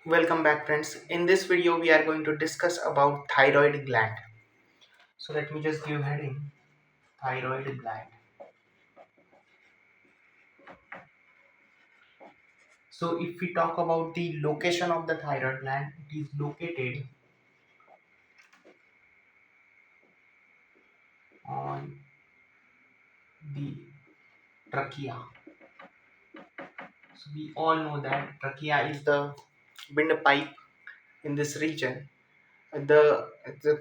Welcome back, friends. In this video we are going to discuss about thyroid gland. So let me just give heading thyroid gland. So if we talk about the location of the thyroid gland, it is located on the trachea. So we all know that trachea is the windpipe in this region. The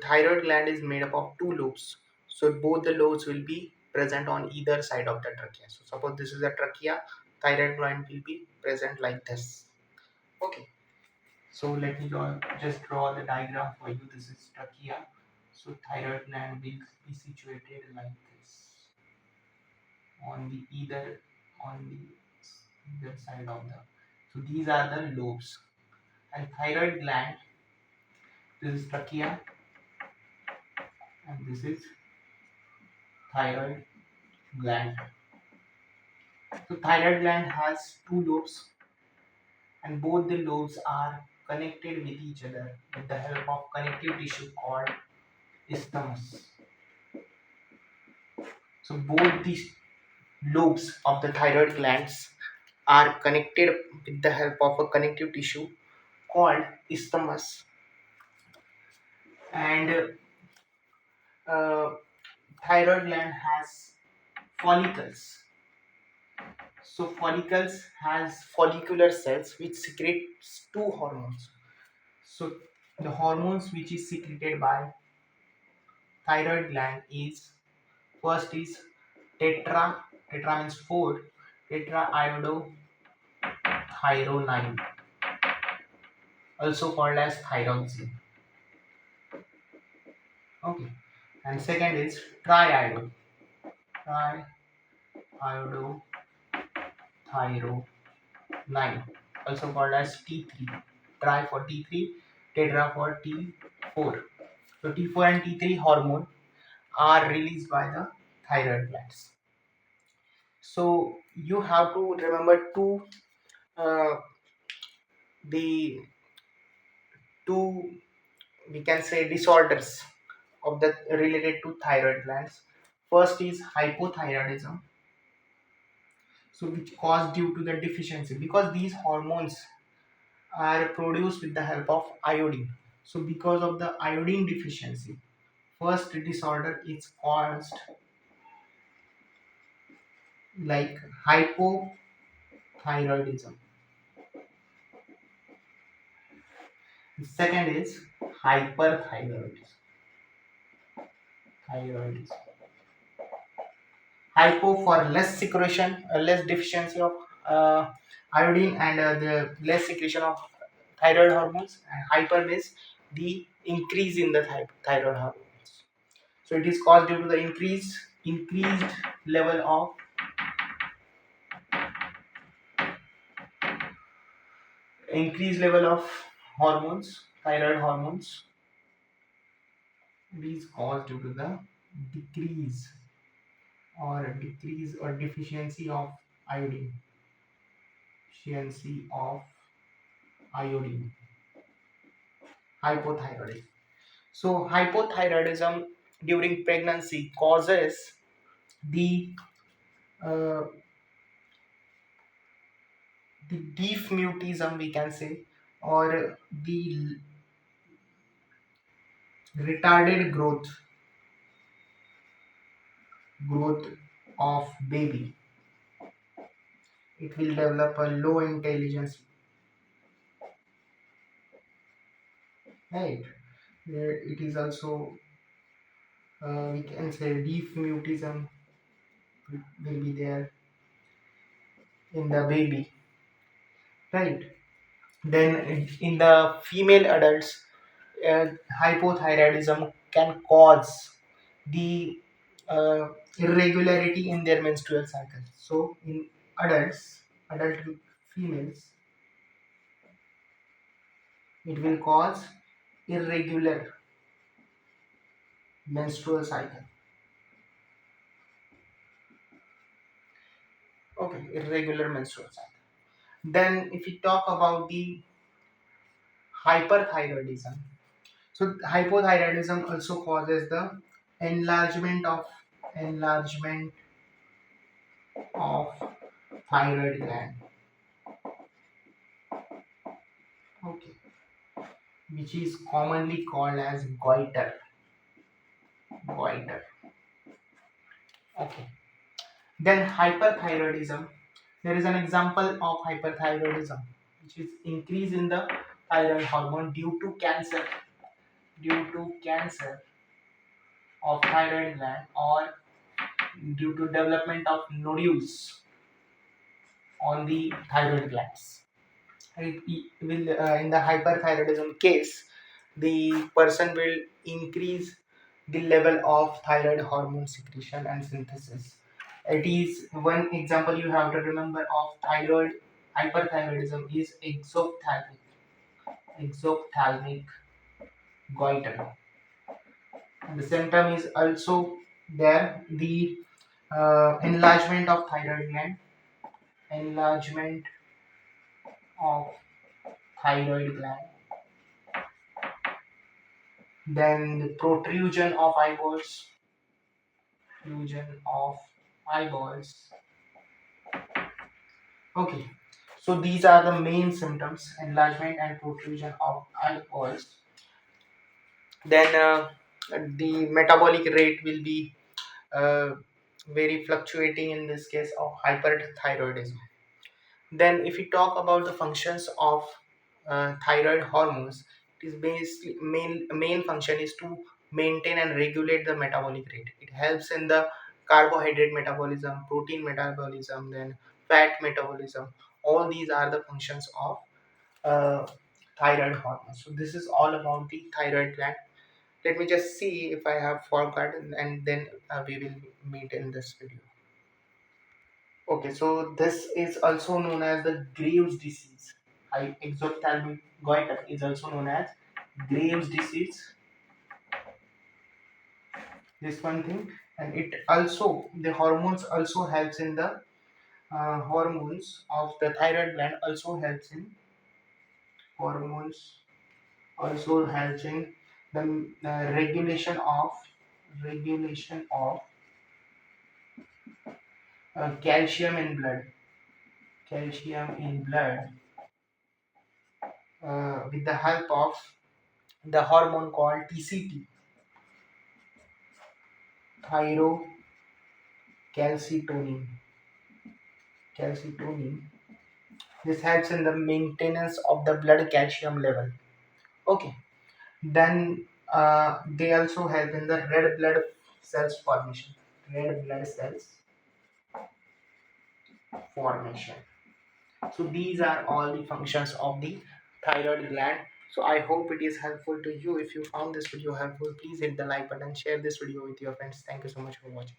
thyroid gland is made up of two lobes. So both the lobes will be present on either side of the trachea. So suppose this is a trachea, thyroid gland will be present like this. Okay. So let me just draw the diagram for you. This is trachea. So thyroid gland will be situated like this on the either side of the. So these are the lobes. And thyroid gland, this is trachea, and this is thyroid gland. So thyroid gland has two lobes, and both the lobes are connected with each other with the help of connective tissue called isthmus. So both these lobes of the thyroid glands are connected with the help of a connective tissue called isthmus, and uh, thyroid gland has follicles. So follicles has follicular cells which secretes two hormones. So the hormones which is secreted by thyroid gland is first is tetra. Tetra means four. Tetraiodothyronine, also called as thyroxine. Okay, and second is triiodothyronine, also called as T3. Tri for T3, tetra for T4. So T4 and T3 hormone are released by the thyroid glands. So you have to remember uh, the two, we can say, disorders of the related to thyroid glands. First is hypothyroidism, so which caused due to the deficiency because these hormones are produced with the help of iodine. So because of the iodine deficiency, first disorder is caused like hypothyroidism. The second is hyperthyroidism. Thyroidism. Hypo for less secretion, less deficiency of iodine, and the less secretion of thyroid hormones, and hyper is the increase in the thyroid hormones. So it is caused due to the increased level of hormones, thyroid hormones. It is caused due to the decrease or deficiency of iodine. Deficiency of iodine. Hypothyroidism. So hypothyroidism during pregnancy causes the uh, the deaf mutism, we can say, or the retarded growth of baby. It will develop a low intelligence, right? It is also, we can say, deaf mutism will be there in the baby, right? Then in the female adults, uh, hypothyroidism can cause the irregularity in their menstrual cycle. So in adult females, it will cause irregular menstrual cycle. Okay, irregular menstrual cycle. Then if we talk about the hyperthyroidism. So hypothyroidism also causes the enlargement of enlargement of thyroid gland. Okay, which is commonly called as goiter. Goiter. Okay. Then hyperthyroidism. There is an example of hyperthyroidism, which is increase in the thyroid hormone due to cancer, due to cancer of thyroid gland, or due to development of nodules on the thyroid glands. It will in the hyperthyroidism case, the person will increase the level of thyroid hormone secretion and synthesis. It is one example you have to remember of thyroid hyperthyroidism is exophthalmic goiter. And the symptom is also there, the enlargement of thyroid gland, enlargement of thyroid gland, then the protrusion of eyeballs, protrusion of eyeballs. Okay, so these are the main symptoms: enlargement and protrusion of eyeballs. Then the metabolic rate will be uh, very fluctuating in this case of hyperthyroidism. Then, if we talk about the functions of thyroid hormones, it is basically main function is to maintain and regulate the metabolic rate. It helps in the carbohydrate metabolism, protein metabolism, then fat metabolism. All these are the functions of uh, thyroid hormones. So this is all about the thyroid gland. Let me just see if I have forgotten, and then we will meet in this video. Okay, so this is also known as the Graves' disease. Exophthalmic goiter is also known as Graves' disease. This one thing, and it also the hormones also helps in the hormones of the thyroid gland also helps in hormones also helps in the regulation of calcium in blood. Calcium in blood with the help of the hormone called TCT, thyrocalcitonin. Calcitonin. This helps in the maintenance of the blood calcium level. Okay. Then they also help in the red blood cells formation. Red blood cells formation. So these are all the functions of the thyroid gland. So I hope it is helpful to you. If you found this video helpful, please hit the like button, share this video with your friends. Thank you so much for watching.